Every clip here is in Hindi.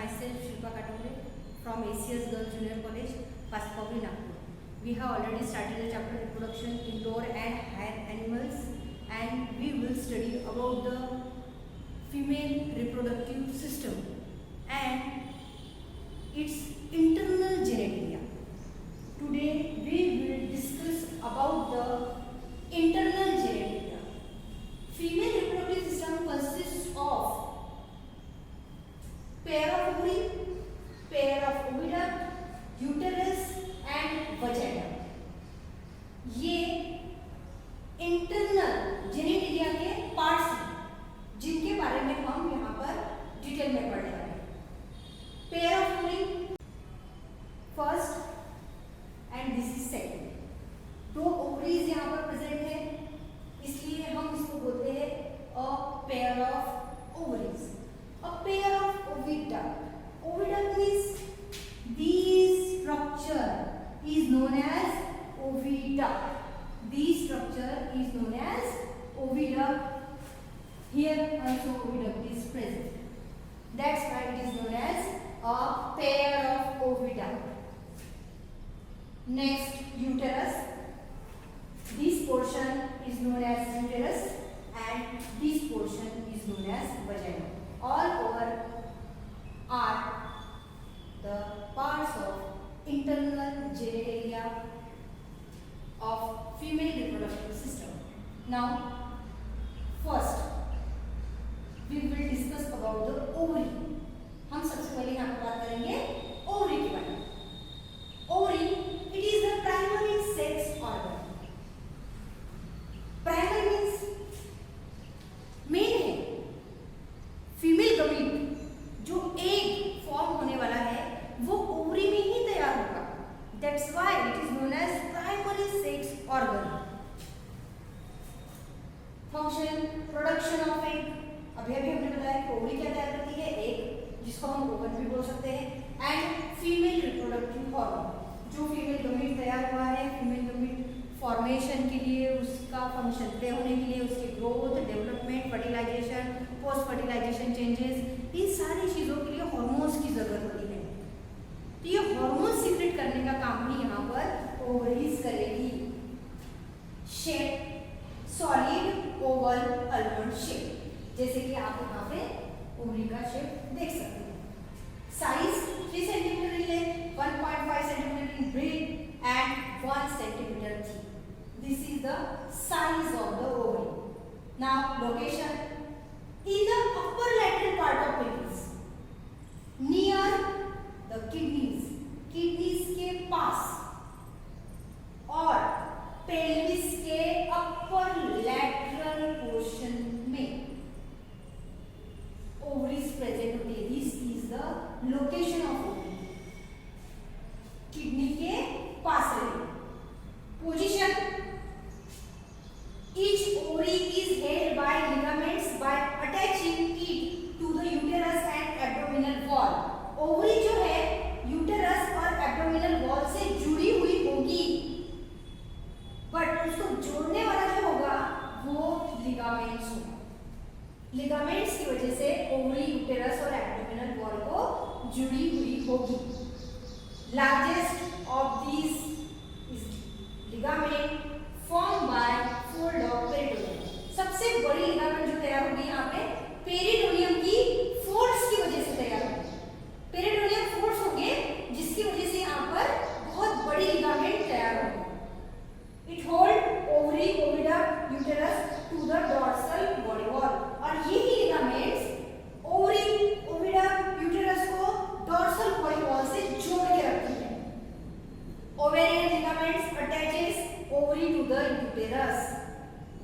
myself Shilpa Katore from ACS Girls Junior College, Paspavi, Nagpur. We have already started the chapter Reproduction, Indoor and Higher Animals, and we will study about the female reproductive system and its internal genitalia. Today we will discuss about the internal genitalia. Female reproductive system consists of pair of ovary, pair of oviduct, uterus and vagina. ये इंटरनल जेनेटिलिया के पार्ट्स हैं जिनके बारे में हम यहाँ पर डिटेल में पढ़ने वाले हैं. Pair of ovary first and this is second. दो ओवरीज यहाँ पर प्रेजेंट है, इसलिए हम इसको बोलते हैं a pair of ovaries. A pair of oviduct. Oviduct means this structure is known as oviduct. This structure is known as oviduct. Here also oviduct is present. That's why it is known as a pair of oviduct. Next, uterus. This portion is known as uterus and this portion is known as vagina. All over are the parts of internal genitalia of female reproductive system. Now, first we will discuss about the ovary. हम सबसे पहले यहाँ पर बात करेंगे ओवरी के बारे में. Ovary it is the primary sex organ. Primary means main है. फीमेल गमीट जो एग फॉर्म होने वाला है वो ओवरी में ही तैयार होगा. That's why it is known as primary sex organ. Function, production of egg. अभी हमने बताया कि ओवरी क्या तैयार करती है, एग, जिसको हम ओवन भी बोल सकते हैं. एंड फीमेल रिप्रोडक्टिव हार्मोन, जो फीमेल गमीट तैयार हुआ है फीमेल गमीट फॉर्मेशन के लिए, उसका फंक्शन प्ले होने के लिए, उसकी growth, development, fertilisation, post fertilisation changes, इन सारी चीज़ों के लिए हार्मोन्स की जरूरत होती है. तो ये हार्मोन सीक्रेट करने का काम भी यहाँ पर ओवरीज करेगी. Shape solid Oval almond shape, जैसे कि आप यहाँ पे ओवरी का शेप देख सकते हैं. Size 3 centimetre in length, 1.5 centimetre in bread and 1 centimetre thick. This is the size of the ovary. Now location in the upper lateral part of penis near the kidneys, kidneys के पास, और पेल्विस के अपर लैटरल पोर्शन में ओवरीज प्रेजेंट होती है. This is the location of ovary. Kidney के पास रहेगी. Position each ovary is held by ligaments by attaching it to the uterus and abdominal wall. Ovary जो है यूटेरस और एब्डोमिनल वॉल से जुड़ी हुई होगी, बट उसको जोड़ने वाला जो होगा वो लिगामेंट्स होगा. लिगामेंट्स की वजह से ओवरी यूटेरस और एब्डोमिनल वॉल को जुड़ी हुई होगी. Largest of these is ligament form by fold of peritoneum. सबसे बड़ी लिगामेंट जो तैयार होगी यहाँ पे पेरिटोनियम की फोल्ड्स की वजह से तैयार होगी. पेरिटोनियम फोल्ड्स होंगे जिसकी वजह से यहाँ पर बहुत बड़ी लिगामेंट तैयार होगी. It hold ovary, oviduct, uterus to the dorsal body wall. और यही लिगामेंट्स ओवरी, ओविडक्ट, यूटेरस को डॉर्सल बॉडी वॉल से जोड़ के रखती है. Ovarian ligaments attaches ovary to the uterus.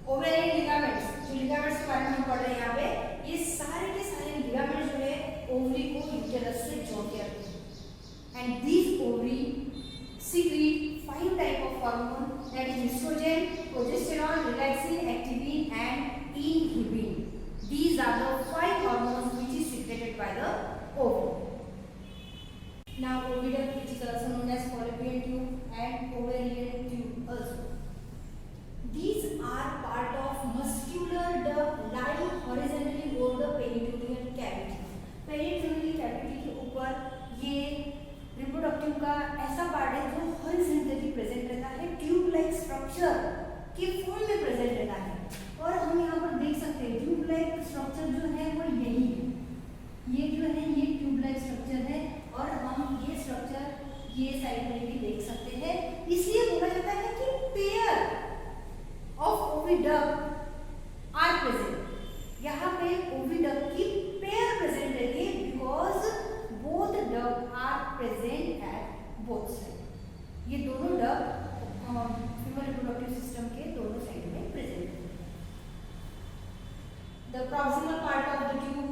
Ovarian ligaments, जो लिगामेंट्स के बारे में हम पढ़ रहे हैं यहाँ पे, ये सारे के सारे लिगामेंट्स जो है ओवरी को यूटेरस से जोड़ के रखते हैं. And this ovary secrete 5 type of hormone, that is estrogen, progesterone, relaxin, activin and inhibin. These are the 5 hormones which is secreted by the ovary. Now oviduct, which is also known as fallopian tube and ovarian tube also. These are part of muscular duct lying horizontally over the peritoneal cavity. Peritoneal cavity के ऊपर ट्यूब लाइक स्ट्रक्चर है और हम ये स्ट्रक्चर ये साइड में भी देख सकते हैं। इसलिए बोला जाता है कि pair of oviduct are present. यहाँ पे ओविडक्ट की पेयर प्रेजेंट रहती है because both duct are present at both side. ये दोनों डक्ट फीमेल रिप्रोडक्टिव सिस्टम के दोनों साइड में प्रेजेंट है। The proximal part of the tube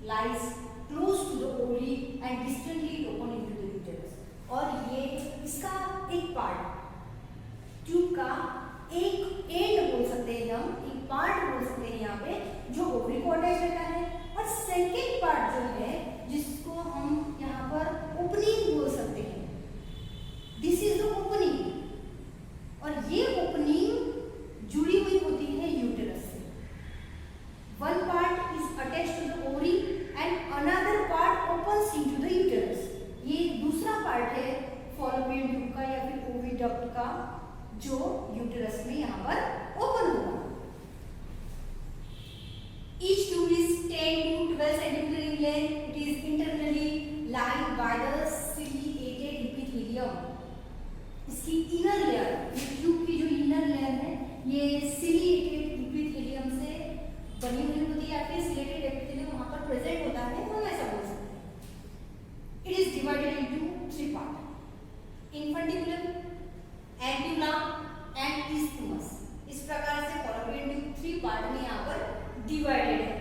lies close to the ovary and distantly open into the uterus। और ये इसका एक पार्ट ट्यूब का एक एंड बोल सकते हैं, हम एक पार्ट बोल सकते हैं यहाँ पे जो ओवरी को अटैच रहता है, और सेकेंड पार्ट जो है जिसको हम यहाँ पर ओपनिंग बोल सकते हैं, दिस इज द ओपनिंग। और ये ओपनिंग जुड़ी हुई होती है यूटेरस से। One part is attached to the ovary and another part opens into the uterus. ये दूसरा पार्ट है फॉलोपियन ट्यूब का या फिर ओविडक्ट का जो यूटेरस में यहाँ पर ओपन होगा। Each tube is 10 to 12 centimeter in length. It is internally lined by the ciliated epithelium। इसकी इनर लेयर, ये ट्यूब की जो इनर लेयर है ये सिलिएटेड इपिथेलियम से बनी हुई होती है या फिर सिलिएटेड एपिथेलियम वहां पर प्रेजेंट होता है, हम ऐसा बोल सकते हैं। It is divided into 3 part, infundibulum, ampulla and isthmus. इस प्रकार से फॉलोपियन ट्यूब 3 पार्ट में यहाँ पर डिवाइडेड है।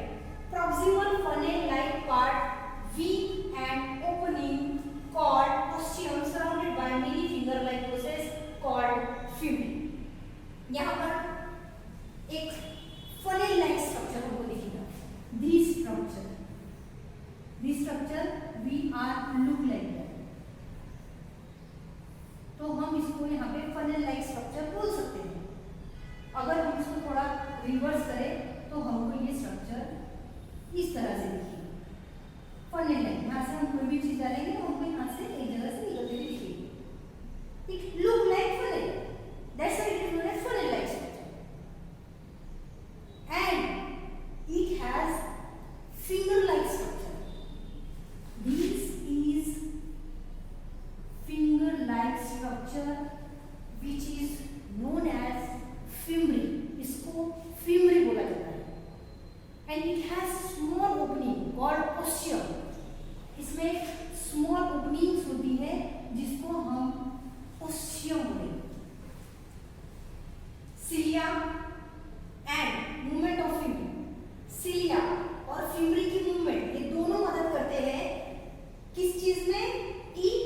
Proximal funnel like part weak end opening called ostium surrounded by many finger like process called fibrin। यहाँ पर एक funnel like structure हमको दिखेगा। This structure we are look like that। तो हम इसको यहाँ पे funnel like structure बोल सकते हैं। अगर हम इसको थोड़ा रिवर्स करें तो हमको ये स्ट्रक्चर इस तरह से दिखेगा, फनेल लाइक। यहाँ से हम कोई भी चीज डालेंगे तो हमको यहाँ से एक जगह से निकलते हुए दिखेगी। It look like funnel, that's why it is known as funnel like structure, and it has finger like structure। This is finger like structure which is known as fimbriae। इसको fimbriae बोला जाता है। And it has small opening called ostium। इसमें स्मॉल ओपनिंग्स होती है जिसको हम ओस्टियम बोलेंगे। Cilia and movement of fimbriae, cilia और फिम्ब्री की मूवमेंट ये दोनों मदद करते हैं किस चीज में, in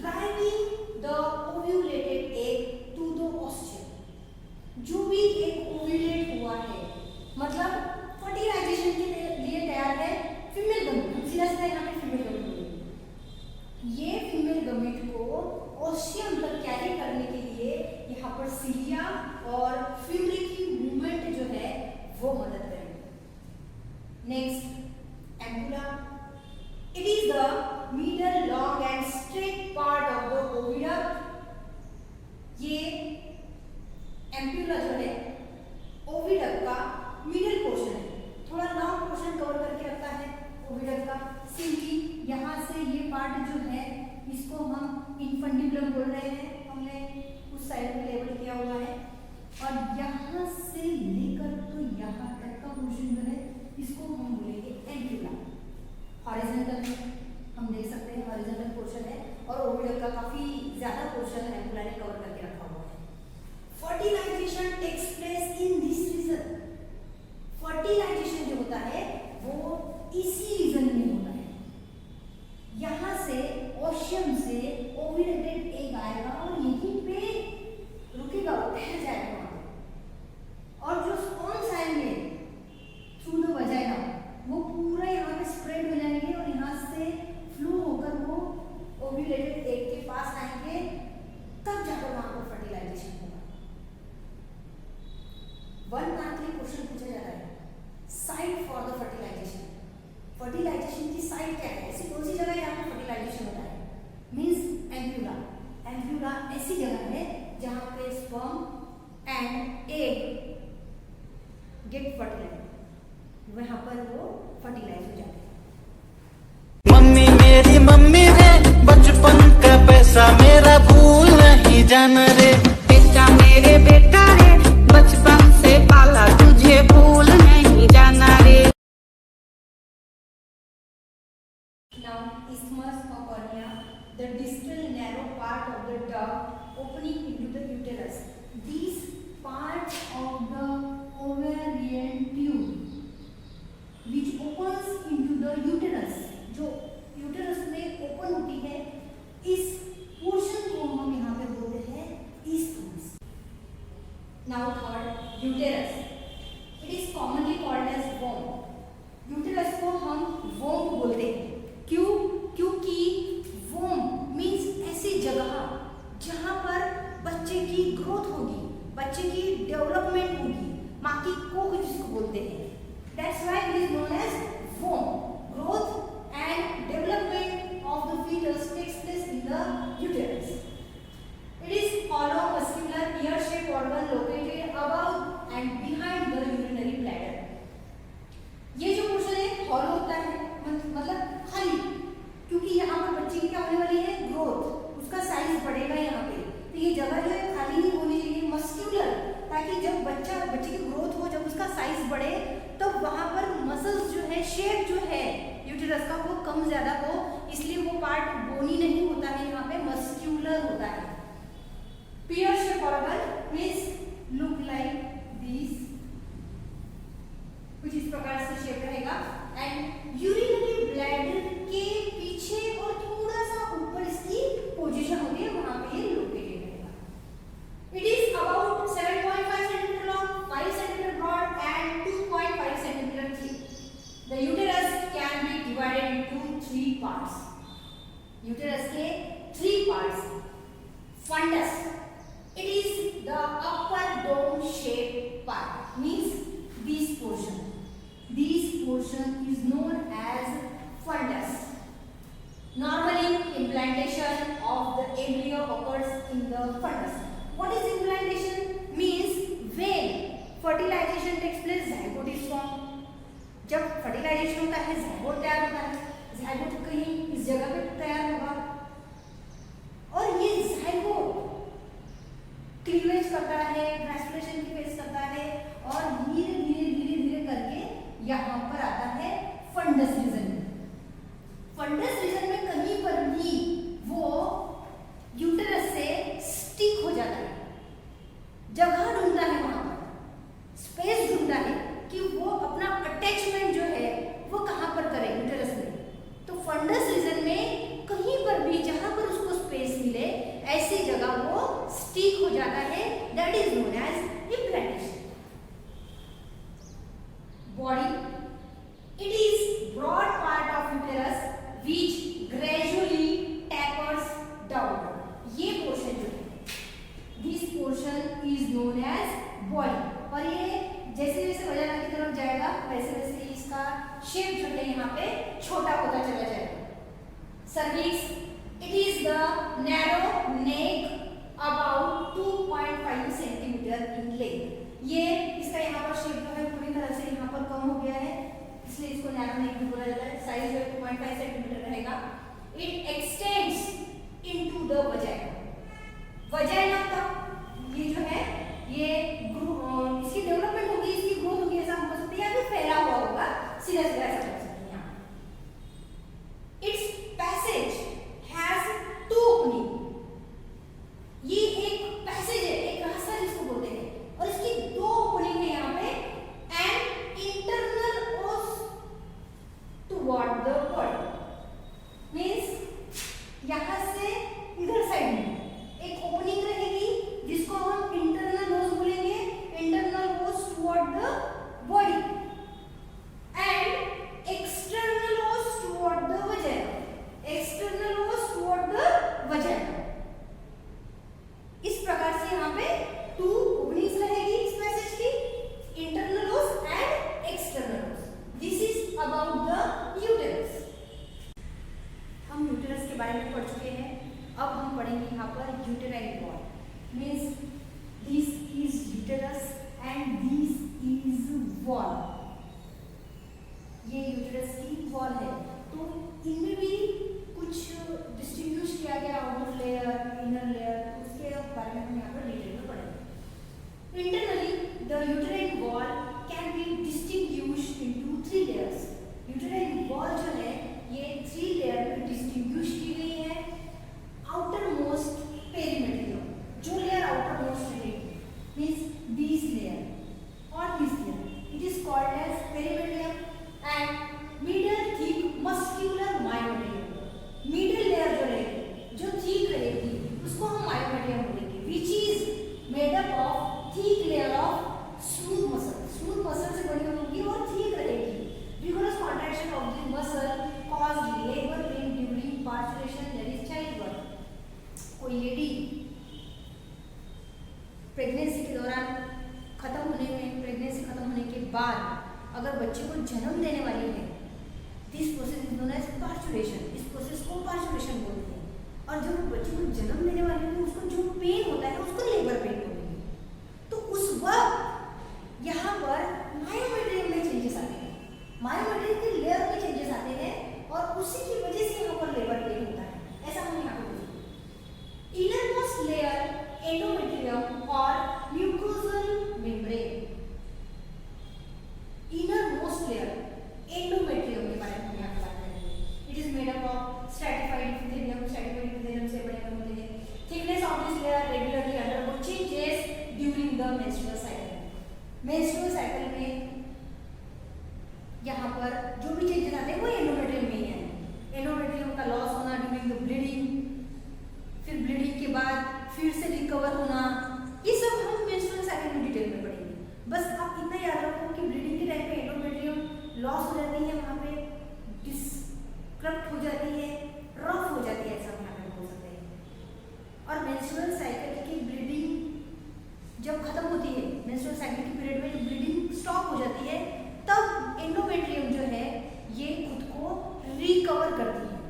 driving the ovulated egg to the ostium. जो भी एक ओव्यूलेट हुआ है मतलब फर्टिलाइजेशन के लिए तैयार है फीमेल गमीट, हम सीधा सीधा यहाँ पे फीमेल गमीट बोलेंगे। ये फीमेल गमीट को ओस्टियम तक कैरी करने के लिए यहाँ पर सिलिया और फिम्ब्री की मूवमेंट जो है वो मदद करेगी। Next ampulla. It is the middle long and straight part of the oviduct. ये एम्पुला जो है ओविडक्ट का मिडल पोर्शन है, थोड़ा लॉन्ग पोर्शन कवर करके रखता है ओविडक्ट का। सिंपली यहाँ से ये पार्ट जो है इसको हम इन्फंटिबुलम बोल रहे हैं, हमने उस साइड में लेबल किया हुआ है। और यहाँ से लेकर तो यहाँ तक का पोर्शन जो है इसको हम बोलेंगे एंट्यूला। हॉरिजॉन्टल में हम देख सकते हैं हॉरिजॉन्टल पोर्शन है और ओविडक्ट का काफी ज्यादा पोर्शन एंट्यूला ने कवर करके रखा हुआ है। Fertilisation takes place in this region. Fertilisation जो होता है वो इसी रीजन में होता है। यहाँ से ओशियम से ओव्यूलेटेड एग आएगा और यहीं पे रुकेगा, ठहर जाएगा वहाँ पे। और जो स्पर्म साइड में थ्रू द वजाइना वो पूरा यहाँ पे स्प्रेड हो जाएंगे और यहाँ से फ्लो होकर वो ओव्यूलेटेड एग के पास आएंगे, तब जाकर वहाँ पर फर्टिलाइजेशन होगा। वन मार्क के क्वेश्चन पूछा जाता है, site for the fertilisation. Fertilisation की साइट क्या है, ऐसी कौन सी जगह यहाँ पे फर्टिलाइजेशन होता है, मीन्स एम्प्यूला। एम्प्यूला ऐसी जगह है जहाँ पे sperm and egg get fertilise, वहाँ पर वो फर्टिलाइज हो जाते हैं। मम्मी जान रे, बेटा मेरे बेटा रे, बचपन से पाला तुझे भूल नहीं जाना रे। Now, isthmus or cornea, the distal narrow part of the duct opening into the uterus. These parts of the ovarian tube, which opens into the uterus, जो uterus में open होती है, इस portion को हम यहाँ पे बोलते हैं isthmus. Now, third, uterus. It is commonly called as womb. Uterus को हम womb बोलते हैं. क्यों? क्योंकि वोम मीन्स ऐसी जगह जहां पर बच्चे की ग्रोथ होगी, बच्चे की डेवलपमेंट होगी, माँ की कोख जिसको बोलते हैं. That's why it is known as womb. Growth and development of the fetus takes place in the uterus. It is hollow muscular pear-shaped organ located above and behind the urinary bladder. ये जो पोर्शन है हॉलो होता है, मतलब खाली, क्योंकि यहाँ पर बच्चे की क्या होने वाली है, ग्रोथ, उसका साइज बढ़ेगा यहाँ पे, तो ये जगह जो है खाली नहीं होनी चाहिए, मस्क्यूलर, ताकि जब बच्चे की ग्रोथ हो, जब उसका साइज बढ़े, तो वहाँ पर मसल्स जो है, शेप जो है यूटेरस का वो कम ज्यादा हो, इसलिए वो पार्ट बोनी नहीं होता है, यहाँ पे मस्क्यूलर होता है. पियर shape organ means look like this, कुछ इस प्रकार से शेप रहेगा. एंड यूरिनरी ब्लैडर के पीछे और थोड़ा सा ऊपर इसकी पोजीशन होती है, वहां पे ये लोकेटेड रहेगा. It is about 7.5 centimetre long, 5 centimetre broad and 2.5 centimetre thick. The uterus can be divided into 3 parts. Uterus के 3 parts. Fundus, it is the upper dome shaped part, means this portion. This portion is known as fundus. Normally, implantation of the embryo occurs in the fundus. What is implantation? Means when fertilization takes place, zygote is formed. जब fertilization होता है, zygote तैयार होता है. zygote कहीं इस जगह पे तैयार होगा, और ये zygote क्लीवेज करता है, ट्रांसलेशन की फेस करता है, और धीरे धीरे धीरे धीरे करके यहाँ पर आता है फंडस रीजन में. फंडस रीजन में कहीं पर भी वो यूटेरस से स्टिक हो जाता है, जगह ढूंढता है, वहां पर स्पेस ढूंढता है कि वो अपना अटैचमेंट जो है वो कहाँ पर करे यूटेरस में. तो फंडस रीजन में कहीं पर भी जहां पर उसको स्पेस मिले, ऐसी जगह वो स्टिक हो जाता है. That is known as implantation. Body, it is broad part of uterus which gradually tapers down. ये पोर्शन जो है, this portion is known as body. और ये जैसे जैसे वजाना की तरफ जाएगा, वैसे वैसे इसका शेप जो है यहाँ पे छोटा होता चला जाएगा. Cervix, it is the narrow neck about 2.5 centimetre in length. ये इसका यहाँ पर शेप जो है पूरी तरह से यहाँ पर कम हो गया है, इसलिए इसको नैरो नेक भी बोला जाता है. साइज जो है 2.5 सेंटीमीटर रहेगा. It extends into the vagina. Vagina तक ये जो है ये इसकी डेवलपमेंट होगी, इसकी ग्रोथ होगी, ऐसा हम बोल सकते हैं, या फिर फैला हुआ होगा, सीधा सीधा ऐसा बोल सकते हैं. It's passage has 2 opening. ये एक पैसेज है, एक रास्ता जिसको बोलते हैं, और इसकी 2 ओपनिंग है यहाँ पे. एंड इंटरनल ओस टुवर्ड द बॉडी, मींस यहाँ से इधर साइड में एक ओपनिंग रहेगी, जिसको हम इंटरनल ओस बोलेंगे. इंटरनल ओस toward the body and external ओस टुवर्ड द वजाइना. एक्सटर्नल ओस टुवर्ड द वजाइना. इस प्रकार से यहाँ पे 2 ओपनिंग्स रहेगी इस पैसेज की, इंटरनल ओस एंड एक्सटर्नल ओस. This is about the uterus. हम यूटेरस के बारे में पढ़ चुके हैं. अब हम पढ़ेंगे यहाँ पर uterine wall. Means this is uterus and this is wall. ये यूटेरस की वॉल है. तो इनमें भी कुछ डिस्टिंग्विश किया गया, आउटर लेयर, इनर लेयर, उसके बारे में प्रेगनेंसी के दौरान खत्म होने में, प्रेगनेंसी खत्म होने के बाद अगर बच्चे को जन्म देने वाली है, this process is known as parturition. इस प्रोसेस को पार्चुरेशन बोलते हैं। और जब बच्चे को जन्म देने वाली है उसको जो पेन होता है उसको लेबर पेन बोलेंगे। तो उस वक्त यहाँ पर मायोमेट्रियम में चेंजेस आते हैं, मायोमेट्रियम के लेयर में चेंजेस आते हैं और उसी की वजह से यहाँ पर लेबर पेन होता है। ऐसा हम यहाँ पर बोलते हैं। इनरमोस्ट लेयर एंडोमेट्रियम और mucosal membrane. Innermost layer endometrium के बारे में हम यहाँ बात करेंगे। It is made up of stratified epithelium, stratified epithelium से बने होते हैं। Thickness of this layer regularly undergo changes during the menstrual cycle. Menstrual cycle में यहाँ पर जो भी चेंजेस आते हैं वो एंडोमेट्रियम में ही है। एंडोमेट्रियम का लॉस होना ड्यूरिंग द ब्लीडिंग, फिर ब्लीडिंग के बाद फिर से रिकवर होना, ये सब हम मेंस्ट्रुअल साइकिल में डिटेल में पढ़ेंगे। बस आप इतना याद रखो कि ब्लीडिंग के टाइम पे एंडोमेट्रियम लॉस हो जाती है, वहाँ पे डिस्क्रप्ट हो जाती है, रफ हो जाती है, ऐसा वहाँ पे बोल सकते हैं। और मेंस्ट्रुअल साइकिल की ब्लीडिंग जब खत्म होती है, मेंस्ट्रुअल साइकिल के पीरियड में जब ब्लीडिंग स्टॉप हो जाती है, तब एंडोमेट्रियम जो है ये खुद को रिकवर करती है।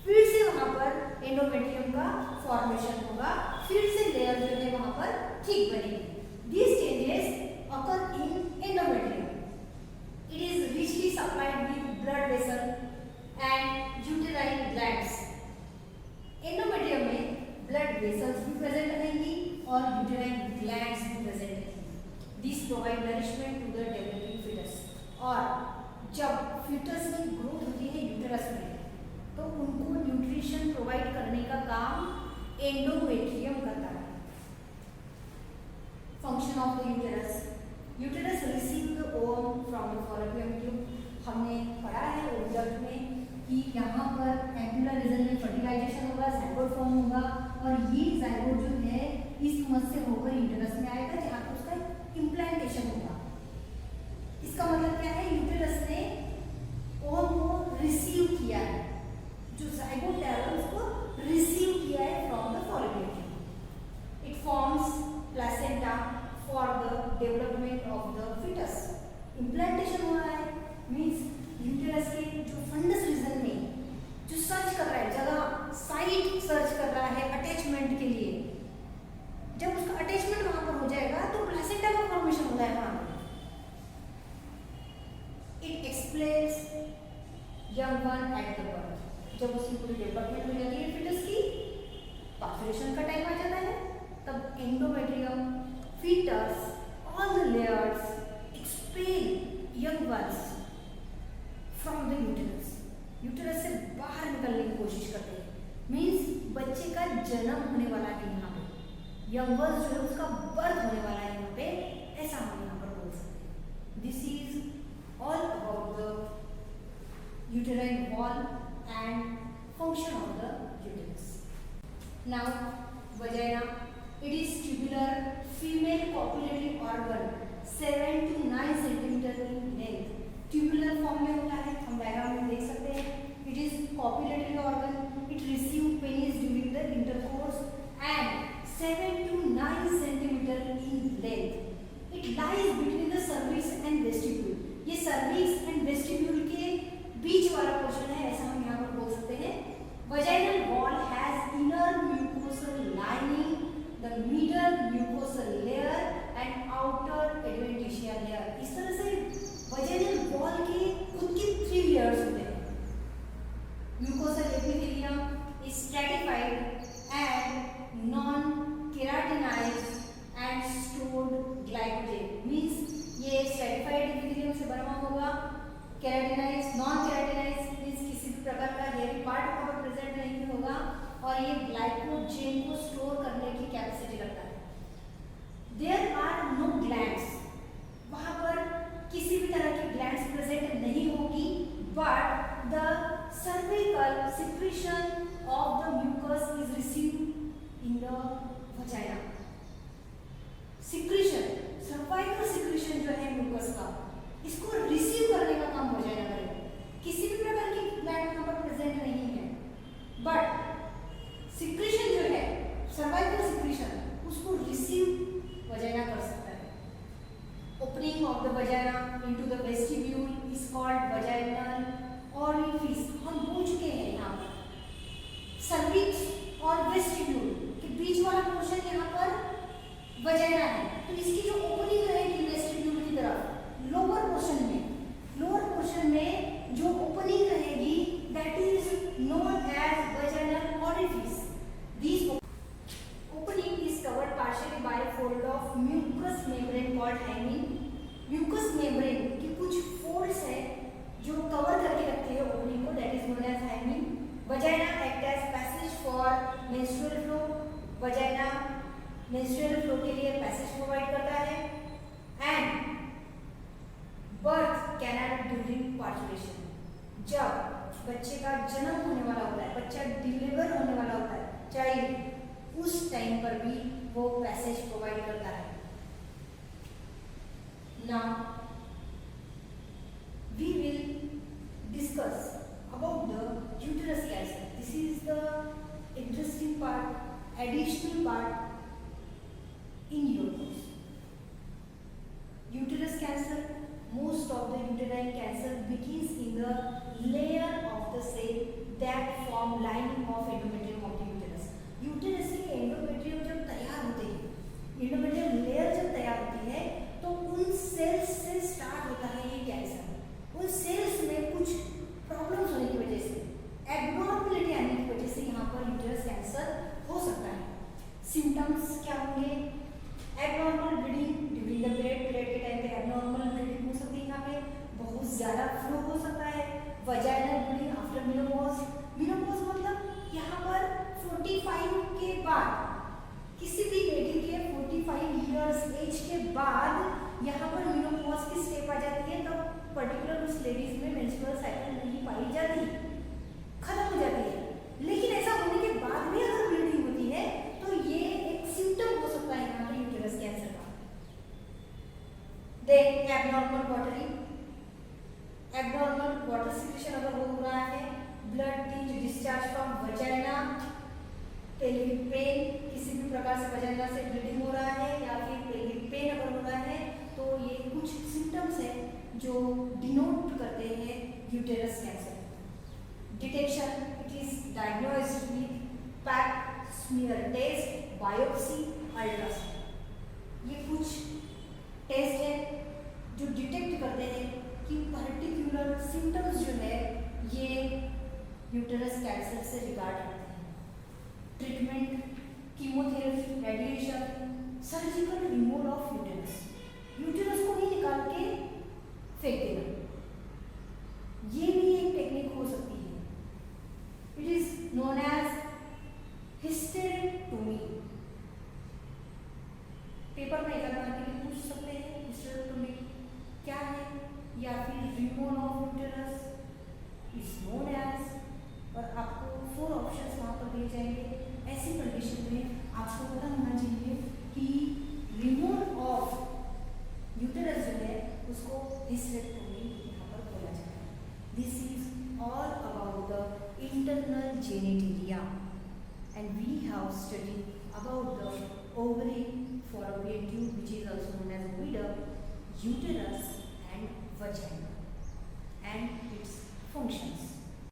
फिर से वहाँ पर एंडोमेट्रियम का फॉर्मेशन होगा, फिर से लेयर जो है वहाँ पर ठीक बनेगी। These changes occur in endometrium. It is richly supplied with blood vessel and uterine glands. Endometrium में blood vessels भी present रहेंगी और uterine glands भी present रहेंगी। These provide nourishment to the developing fetus. और जब fetus में growth होती है uterus में, तो उनको न्यूट्रिशन प्रोवाइड करने का काम एंडोमेट्रियम करता है। Function of the uterus. Uterus receive the ovum from the fallopian tube. हमने पढ़ा है ओविडक्ट में कि यहाँ पर एंगुलर रीजन में फर्टिलाइजेशन होगा, जाइगोट फॉर्म होगा और ये जाइगोट जो है इस मत से होकर यूटेरस में आएगा जहाँ पर उसका इम्प्लांटेशन होगा। इसका मतलब क्या है? यूटेरस ने ओवम को रिसीव किया है, जो जाइगोट है उसको रिसीव किया है from the fallopian tube. It forms placenta for the development of the foetus. Implantation हो रहा है मीन्स यूटेरस के जो फंडस रीजन में जो सर्च कर रहा है, जगह साइट सर्च कर रहा है अटैचमेंट के लिए, जब उसका अटैचमेंट वहां पर हो जाएगा तो प्लेसेंटा का फॉर्मेशन होता है वहां पर। It explains young one at the birth. जब उसकी पूरी डेवलपमेंट हो जाती है फिटस की, पार्चुरेशन का टाइम आ जाता है, तब endometrium, fetus, all the layers expel young ones from the uterus. Uterus से बाहर निकलने की कोशिश करते हैं, मीन्स बच्चे का जन्म होने वाला है यहाँ पे, यंग वंस जो है उसका बर्थ होने वाला है यहाँ पे, ऐसा हम यहाँ पर बोल सकते हैं। This is all about the uterine wall and function of the uterus. Now vagina. It is tubular female copulatory organ 7 to 9 centimeter in length. Tubular form में होता है, हम डायग्राम में देख सकते हैं। It is copulatory organ. It receive penis during the intercourse and 7 to 9 centimeter in length. It lies between the cervix and vestibule. ये cervix and vestibule के बीच वाला पोर्शन है, ऐसा हम यहाँ पर बोल सकते हैं। Vaginal wall has inner mucosal lining, the middle mucosal layer and outer adventitia layer। इस तरह से vaginal wall के खुद के 3 layers होते हैं। Mucosal epithelium is stratified and non-keratinized and stored glycogen। Means ये stratified epithelium से बना होगा, keratinized, non-keratinized means किसी भी प्रकार का hairy part वहाँ पर present नहीं होगा और ये ग्लाइकोजेन को स्टोर करने की कैपेसिटी रखता है। देयर आर नो ग्लैंड्स, वहाँ पर किसी भी तरह की ग्लैंड्स प्रेजेंट नहीं होगी, but the cervical secretion of the mucus is received in the vagina. Secretion, cervical secretion जो है म्यूकस का, इसको रिसीव करने का काम वजाइना करेगा। किसी भी प्रकार की ग्लैंड वहाँ पर प्रेजेंट नहीं है, बट सिक्रीशन जो है सर्वाइकल सिक्रीशन उसको रिसीव वजाइना है तो इसकी जो ओपनिंग रहेगी वेस्टिब्यूल की तरफ लोअर पोर्शन में जो ओपनिंग रहेगी that is known as vaginal orifice. This opening is covered partially by fold of mucous membrane called hanging। mucous membrane की कुछ folds है जो कवर करके रखती है ओपनिंग को, that is known as hanging। vagina act as passage for menstrual flow। vagina menstrual flow के लिए passage प्रोवाइड करता है। and birth canal during parturition, जब बच्चे का जन्म होने वाला होता है, बच्चा डिलीवर होने वाला होता है चाइल्ड, उस टाइम पर भी वो पैसेज प्रोवाइड करता है। Now we will discuss about the uterus cancer. This is the interesting part, additional part in your course. Uterus cancer, most of the uterine cancer begins in the layer of the cell that form lining of endometrium of the uterus। Uterus के एंडोमेट्रियम जब तैयार होते हैं, एंडोमेट्रियम लेयर जब तैयार होती है तो उन सेल्स से स्टार्ट होता है ये कैंसर। उन सेल्स में कुछ प्रॉब्लम्स होने की वजह से, एबनॉर्मलिटी आने की वजह से यहाँ पर यूटेरस कैंसर हो सकता है। सिम्टम्स क्या होंगे? Abnormal bleeding during the period के टाइम पे एबनॉर्मल ब्लीडिंग हो सकती है, यहाँ पे बहुत ज़्यादा फ्लो हो सकता है। Vaginal bleeding after menopause, menopause मतलब यहाँ पर 45 के बाद, किसी भी लेडी के 45 इयर्स एज के बाद यहाँ पर मेनोपॉज की स्टेप आ जाती है, तो पर्टिकुलर उस लेडीज में मेंस्ट्रुअल साइकिल नहीं पाई जाती, खत्म हो जाती है। लेकिन ऐसा होने के बाद भी अगर ब्लीडिंग होती है तो ये एक सिम्टम हो सकता है यहाँ पर यूटेरस कैंसर का। Then abnormal watering, abnormal water secretion अगर हो रहा है, blood tinge discharge from vagina, pelvic pain, किसी भी प्रकार से वजाइना से ब्लीडिंग हो रहा है या फिर पेल्विक पेन अगर हो रहा है, तो ये कुछ सिम्टम्स हैं जो डिनोट करते हैं uterus cancer. Detection, it is diagnosed with pap smear test, biopsy, ultrasound. ये कुछ टेस्ट है जो डिटेक्ट करते हैं कि पर्टिकुलर सिम्टम्स जो है ये यूटेरस कैंसर से रिगार्ड करते हैं। Treatment, chemotherapy, radiation, surgical removal of uterus, uterus को ही निकाल के फेंक देना, ये भी एक टेक्निक हो सकती है। It is known as hysterectomy. Paper में एग्जाम के लिए पूछ सकते हैं हिस्टेरेक्टोमी क्या है, या फिर removal of uterus is known as, और आपको 4 ऑप्शंस वहाँ पर दिए जाएंगे। ऐसी कंडीशन में आपको पता होना चाहिए कि रिमूवल ऑफ यूटेरस जो है उसको हिस्टेरेक्टोमी यहाँ पर बोला जाता है। This is all about the internal genitalia and we have studied about the ovary, fallopian tube, which is also known as oviduct, uterus and vagina and its functions.